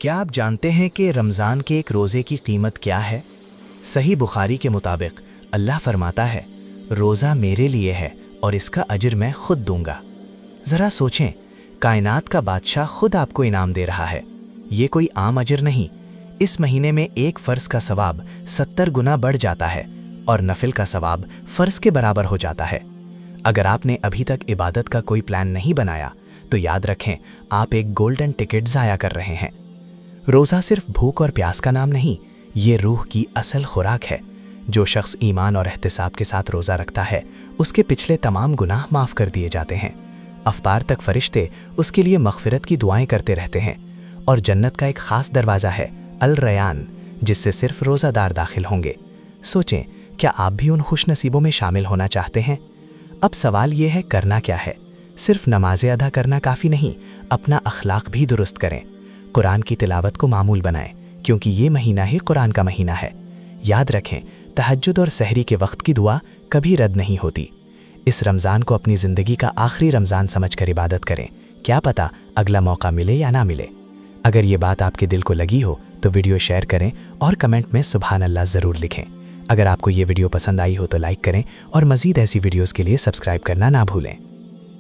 क्या आप जानते हैं कि रमज़ान के एक रोज़े की कीमत क्या है? सही बुखारी के मुताबिक अल्लाह फरमाता है, रोज़ा मेरे लिए है और इसका अजर मैं खुद दूंगा। ज़रा सोचें, कायनात का बादशाह खुद आपको इनाम दे रहा है। ये कोई आम अजर नहीं। इस महीने में एक फ़र्ज़ का सवाब 70 गुना बढ़ जाता है और नफिल का सवाब फ़र्ज़ के बराबर हो जाता है। अगर आपने अभी तक इबादत का कोई प्लान नहीं बनाया तो याद रखें, आप एक गोल्डन टिकट ज़ाया कर रहे हैं। रोज़ा सिर्फ भूख और प्यास का नाम नहीं, ये रूह की असल खुराक है। जो शख्स ईमान और एहतिसाब के साथ रोज़ा रखता है, उसके पिछले तमाम गुनाह माफ़ कर दिए जाते हैं। अफ्तार तक फरिश्ते उसके लिए मग़फ़िरत की दुआएं करते रहते हैं और जन्नत का एक ख़ास दरवाज़ा है, अल रयान, जिससे सिर्फ रोज़ादार दाखिल होंगे। सोचें, क्या आप भी उन खुशनसीबों में शामिल होना चाहते हैं? अब सवाल ये है, करना क्या है? सिर्फ नमाज़ें अदा करना काफ़ी नहीं, अपना अखलाक भी दुरुस्त करें। कुरान की तिलावत को मामूल बनाएं, क्योंकि ये महीना ही कुरान का महीना है। याद रखें, तहज्जुद और सहरी के वक्त की दुआ कभी रद्द नहीं होती। इस रमज़ान को अपनी ज़िंदगी का आखिरी रमज़ान समझकर इबादत करें। क्या पता अगला मौका मिले या ना मिले। अगर ये बात आपके दिल को लगी हो तो वीडियो शेयर करें और कमेंट में सुभान अल्लाह ज़रूर लिखें। अगर आपको ये वीडियो पसंद आई हो तो लाइक करें और मज़ीद ऐसी वीडियोज़ के लिए सब्सक्राइब करना ना भूलें।